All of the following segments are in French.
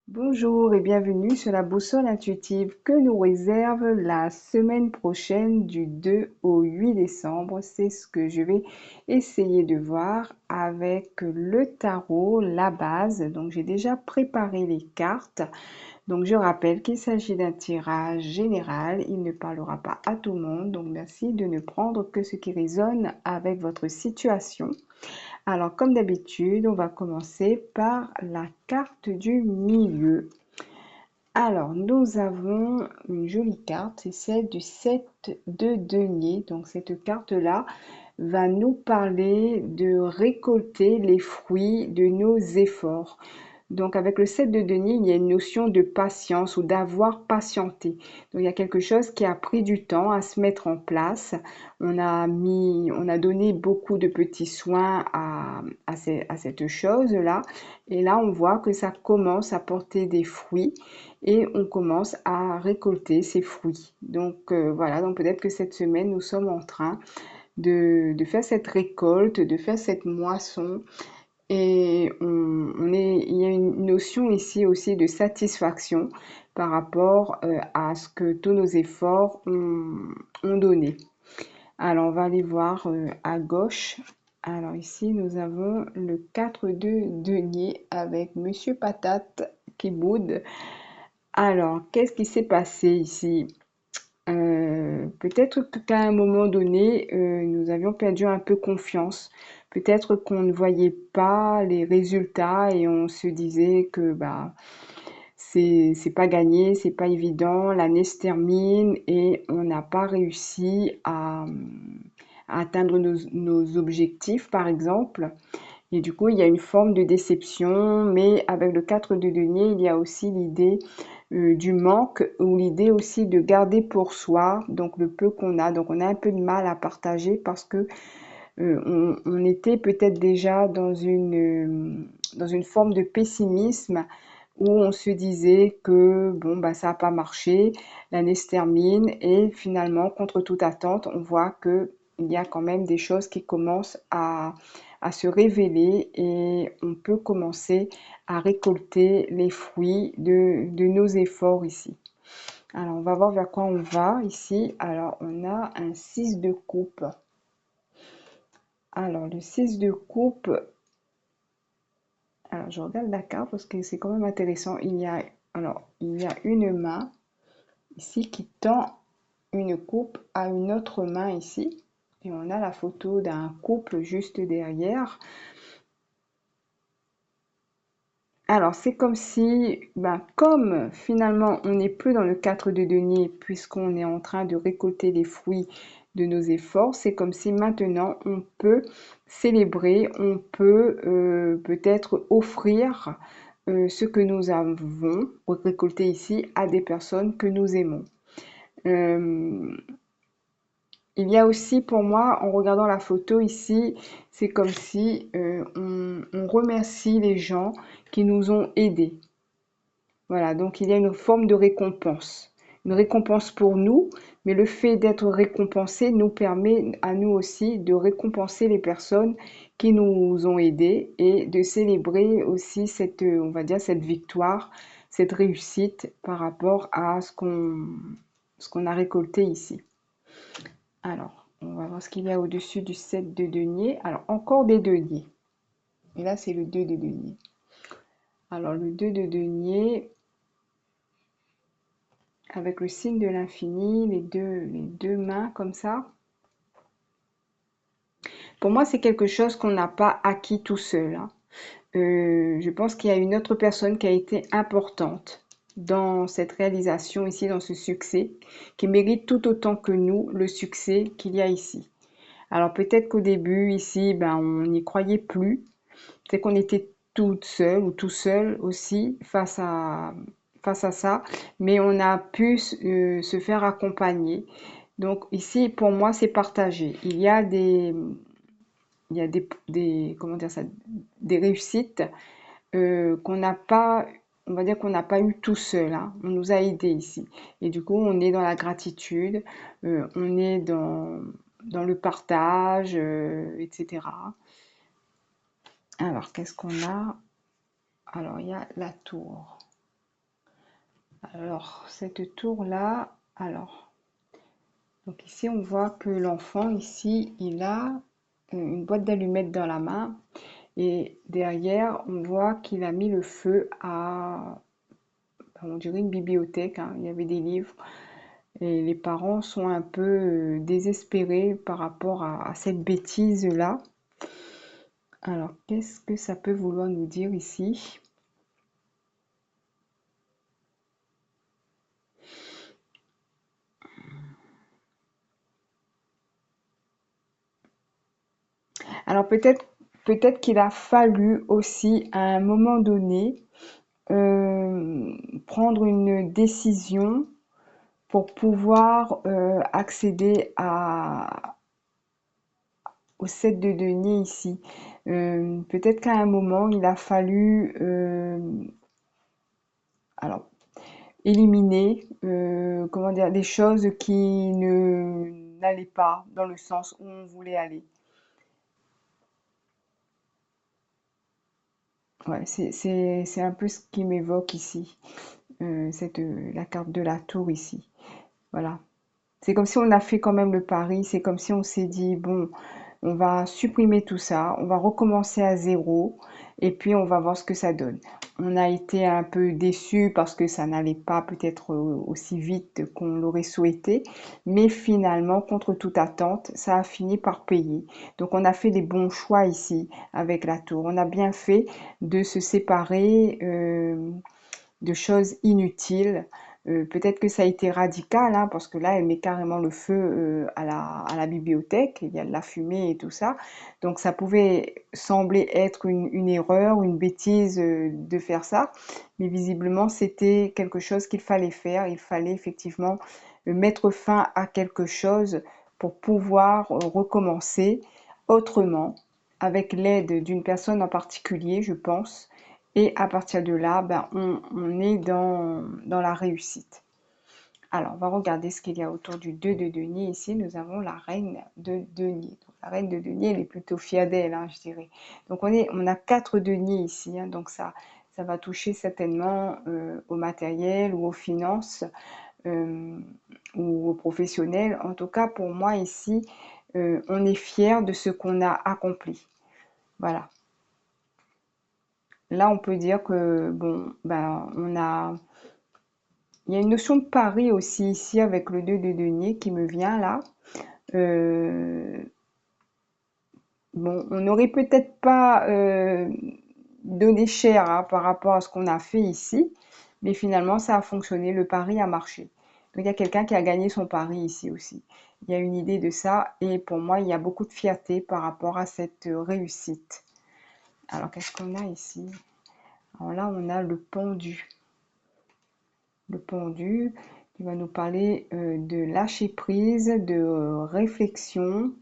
Bonjour et bienvenue sur la boussole intuitive que nous réserve la semaine prochaine du 2 au 8 décembre. C'est ce que je vais essayer de voir avec le tarot, la base. Donc j'ai déjà préparé les cartes. Donc je rappelle qu'il s'agit d'un tirage général. Il ne parlera pas à tout le monde. Donc merci de ne prendre que ce qui résonne avec votre situation. Alors, comme d'habitude, on va commencer par la carte du milieu. Alors, nous avons une jolie carte, c'est celle du 7 de denier. Donc, cette carte-là va nous parler de récolter les fruits de nos efforts. Donc, avec le 7 de denier, il y a une notion de patience ou d'avoir patienté. Donc, il y a quelque chose qui a pris du temps à se mettre en place. On a donné beaucoup de petits soins à cette chose-là. Et là, on voit que ça commence à porter des fruits et on commence à récolter ces fruits. Donc, voilà. Donc, peut-être que cette semaine, nous sommes en train de faire cette récolte, de faire cette moisson et il y a une notion ici aussi de satisfaction par rapport à ce que tous nos efforts ont donné. Alors, on va aller voir à gauche. Alors ici, nous avons le 4 de denier avec Monsieur Patate qui boude. Alors, qu'est-ce qui s'est passé ici? Peut-être qu'à un moment donné, nous avions perdu un peu confiance. Peut-être qu'on ne voyait pas les résultats et on se disait que bah c'est pas gagné, c'est pas évident, l'année se termine et on n'a pas réussi à atteindre nos objectifs, par exemple. Et du coup, il y a une forme de déception, mais avec le 4 de denier, il y a aussi l'idée du manque ou l'idée aussi de garder pour soi, donc le peu qu'on a. Donc on a un peu de mal à partager parce que on était peut-être déjà dans une forme de pessimisme où on se disait que bon bah ça n'a pas marché, l'année se termine et finalement contre toute attente, on voit que il y a quand même des choses qui commencent à se révéler et on peut commencer à récolter les fruits de nos efforts ici. Alors on va voir vers quoi on va ici. Alors on a un 6 de coupe. Alors le 6 de coupe, alors je regarde la carte parce que c'est quand même intéressant. Il y a une main ici qui tend une coupe à une autre main ici. Et on a la photo d'un couple juste derrière. Alors c'est comme si, ben, comme finalement on n'est plus dans le 4 de denier puisqu'on est en train de récolter les fruits de nos efforts, c'est comme si maintenant on peut célébrer, on peut peut-être offrir ce que nous avons récolté ici à des personnes que nous aimons. Euh, il y a aussi pour moi, en regardant la photo ici, c'est comme si on remercie les gens qui nous ont aidés. Voilà, donc il y a une forme de récompense. Une récompense pour nous, mais le fait d'être récompensé nous permet à nous aussi de récompenser les personnes qui nous ont aidés et de célébrer aussi cette, on va dire, cette victoire, cette réussite par rapport à ce qu'on a récolté ici. Alors, on va voir ce qu'il y a au-dessus du 7 de denier. Alors, encore des deniers. Et là, c'est le 2 de denier. Alors, le 2 de denier, avec le signe de l'infini, les deux mains comme ça. Pour moi, c'est quelque chose qu'on n'a pas acquis tout seul, hein. Je pense qu'il y a une autre personne qui a été importante dans cette réalisation ici, dans ce succès, qui mérite tout autant que nous le succès qu'il y a ici. Alors peut-être qu'au début, ici, ben, on n'y croyait plus. Peut-être qu'on était toute seule ou tout seul aussi face à ça, mais on a pu se faire accompagner. Donc ici, pour moi, c'est partagé. Il y a comment dire ça, des réussites qu'on n'a pas, on va dire qu'on n'a pas eu tout seul, hein. On nous a aidés ici. Et du coup, on est dans la gratitude, on est dans le partage, etc. Alors, qu'est-ce qu'on a? Alors, il y a la tour. Alors, cette tour-là, alors, donc ici, on voit que l'enfant, ici, il a une boîte d'allumettes dans la main. Et derrière, on voit qu'il a mis le feu à, on dirait une bibliothèque, hein. Il y avait des livres. Et les parents sont un peu désespérés par rapport à cette bêtise-là. Alors, qu'est-ce que ça peut vouloir nous dire ici? Alors, peut-être qu'il a fallu aussi, à un moment donné, euh, prendre une décision pour pouvoir accéder au set de deniers ici. Peut-être qu'à un moment, il a fallu alors, éliminer comment dire, des choses qui ne n'allaient pas dans le sens où on voulait aller. Ouais, c'est un peu ce qui m'évoque ici, la carte de la tour ici. Voilà. C'est comme si on a fait quand même le pari, c'est comme si on s'est dit, bon, on va supprimer tout ça, on va recommencer à zéro et puis on va voir ce que ça donne. On a été un peu déçus parce que ça n'allait pas peut-être aussi vite qu'on l'aurait souhaité, mais finalement, contre toute attente, ça a fini par payer. Donc on a fait les bons choix ici avec la tour. On a bien fait de se séparer de choses inutiles. Peut-être que ça a été radical, hein, parce que là, elle met carrément le feu à la bibliothèque, il y a de la fumée et tout ça. Donc ça pouvait sembler être une erreur, une bêtise de faire ça, mais visiblement, c'était quelque chose qu'il fallait faire. Il fallait effectivement mettre fin à quelque chose pour pouvoir recommencer autrement, avec l'aide d'une personne en particulier, je pense. Et à partir de là, ben, on est dans la réussite. Alors, on va regarder ce qu'il y a autour du 2 de denier. Ici, nous avons la reine de denier. Donc, la reine de denier, elle est plutôt fière d'elle, hein, je dirais. Donc, on a 4 deniers ici. Hein, donc, ça va toucher certainement au matériel ou aux finances euh, ou aux professionnels. En tout cas, pour moi, ici, on est fier de ce qu'on a accompli. Voilà. Là, on peut dire que, bon, ben, il y a une notion de pari aussi ici avec le 2 de denier qui me vient là. Euh, bon, on n'aurait peut-être pas donné cher, hein, par rapport à ce qu'on a fait ici, mais finalement, ça a fonctionné, le pari a marché. Donc, il y a quelqu'un qui a gagné son pari ici aussi. Il y a une idée de ça et pour moi, il y a beaucoup de fierté par rapport à cette réussite. Alors, qu'est-ce qu'on a ici? Alors là, on a le pendu. Le pendu qui va nous parler de lâcher prise, de réflexion,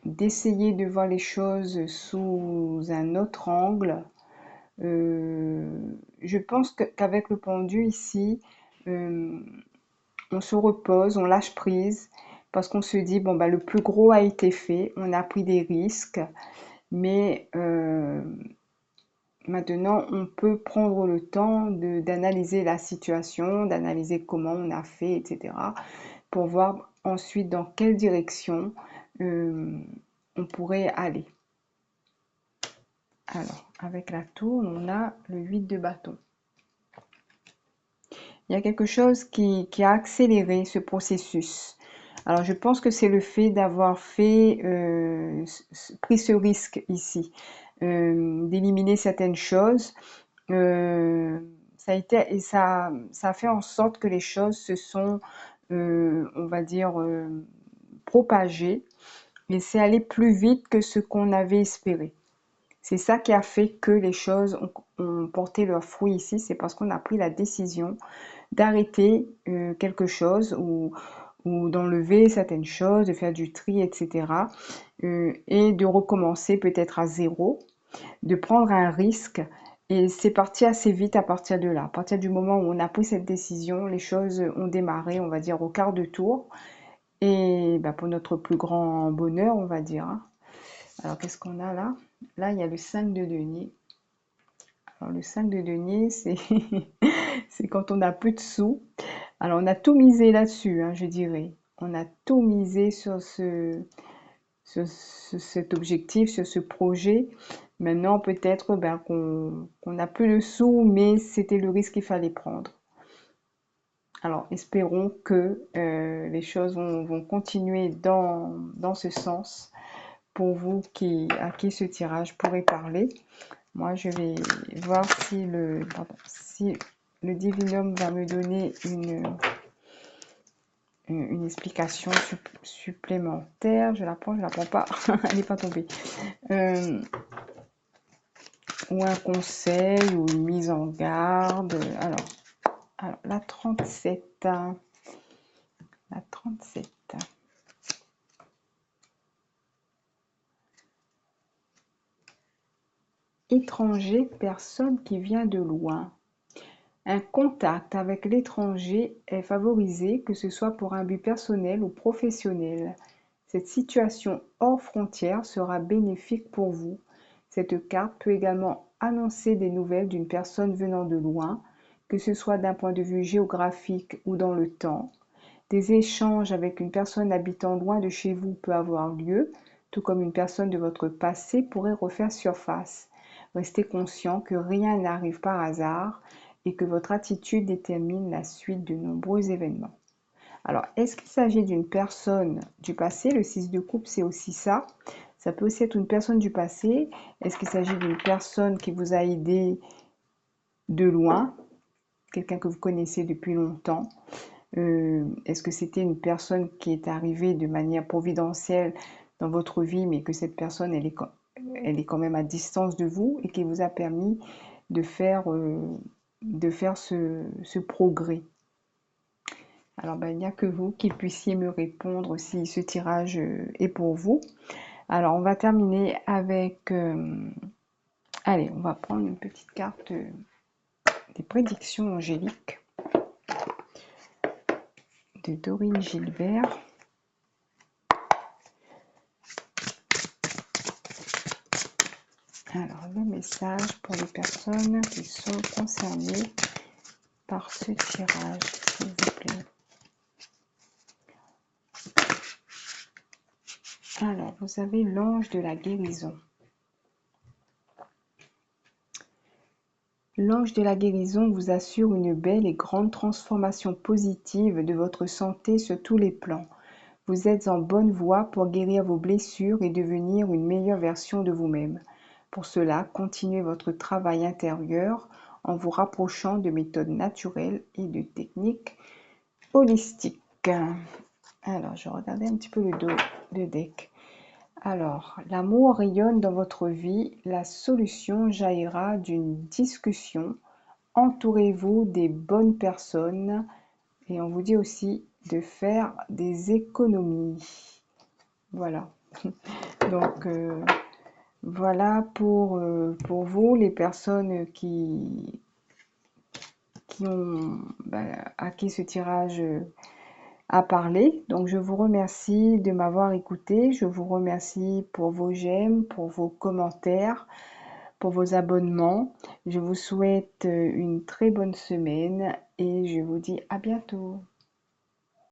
d'essayer de voir les choses sous un autre angle. Euh, je pense qu'avec le pendu ici, euh, on se repose, on lâche prise parce qu'on se dit, bon, bah, le plus gros a été fait, on a pris des risques, mais maintenant, on peut prendre le temps d'analyser la situation, d'analyser comment on a fait, etc., pour voir ensuite dans quelle direction euh, on pourrait aller. Alors, avec la tour, on a le 8 de bâton. Il y a quelque chose qui a accéléré ce processus. Alors, je pense que c'est le fait d'avoir pris ce risque ici, d'éliminer certaines choses. Euh, Ça a été et ça a fait en sorte que les choses se sont, on va dire, propagées et c'est allé plus vite que ce qu'on avait espéré. C'est ça qui a fait que les choses ont porté leurs fruits ici, c'est parce qu'on a pris la décision d'arrêter quelque chose ou d'enlever certaines choses, de faire du tri, etc. Et de recommencer peut-être à zéro, de prendre un risque. Et c'est parti assez vite à partir de là. À partir du moment où on a pris cette décision, les choses ont démarré, on va dire, au quart de tour. Et bah, pour notre plus grand bonheur, on va dire. Hein. Alors, qu'est-ce qu'on a là? Là, il y a le 5 de denier. Alors, le 5 de denier, c'est c'est quand on n'a plus de sous. Alors, on a tout misé là-dessus, hein, je dirais. On a tout misé sur cet objectif, sur ce projet. Maintenant, peut-être ben, qu'on n'a plus de sous, mais c'était le risque qu'il fallait prendre. Alors, espérons que les choses vont continuer dans ce sens pour vous à qui ce tirage pourrait parler. Moi, je vais voir si si le divinum va me donner une explication supplémentaire. Je la prends pas. Elle n'est pas tombée. Ou un conseil ou une mise en garde. Alors la 37. La 37. Étranger, personne qui vient de loin. Un contact avec l'étranger est favorisé, que ce soit pour un but personnel ou professionnel. Cette situation hors frontières sera bénéfique pour vous. Cette carte peut également annoncer des nouvelles d'une personne venant de loin, que ce soit d'un point de vue géographique ou dans le temps. Des échanges avec une personne habitant loin de chez vous peut avoir lieu, tout comme une personne de votre passé pourrait refaire surface. Restez conscient que rien n'arrive par hasard et que votre attitude détermine la suite de nombreux événements. Alors, est-ce qu'il s'agit d'une personne du passé? Le 6 de coupe, c'est aussi ça. Ça peut aussi être une personne du passé. Est-ce qu'il s'agit d'une personne qui vous a aidé de loin? Quelqu'un que vous connaissez depuis longtemps? Est-ce que c'était une personne qui est arrivée de manière providentielle dans votre vie, mais que cette personne, elle est quand même à distance de vous et qui vous a permis de faire ce progrès? Alors, ben, il n'y a que vous qui puissiez me répondre si ce tirage est pour vous. Alors, on va terminer avec... allez, on va prendre une petite carte des prédictions angéliques de Dorine Gilbert. Alors, le message pour les personnes qui sont concernées par ce tirage, s'il vous plaît. Alors, vous avez l'ange de la guérison. L'ange de la guérison vous assure une belle et grande transformation positive de votre santé sur tous les plans. Vous êtes en bonne voie pour guérir vos blessures et devenir une meilleure version de vous-même. Pour cela, continuez votre travail intérieur en vous rapprochant de méthodes naturelles et de techniques holistiques. Alors, je regardais un petit peu le dos de deck. Alors, l'amour rayonne dans votre vie. La solution jaillira d'une discussion. Entourez-vous des bonnes personnes. Et on vous dit aussi de faire des économies. Voilà. Donc, voilà pour vous, les personnes qui ont à qui ce tirage a parlé. Donc, je vous remercie de m'avoir écouté. Je vous remercie pour vos j'aime, pour vos commentaires, pour vos abonnements. Je vous souhaite une très bonne semaine et je vous dis à bientôt.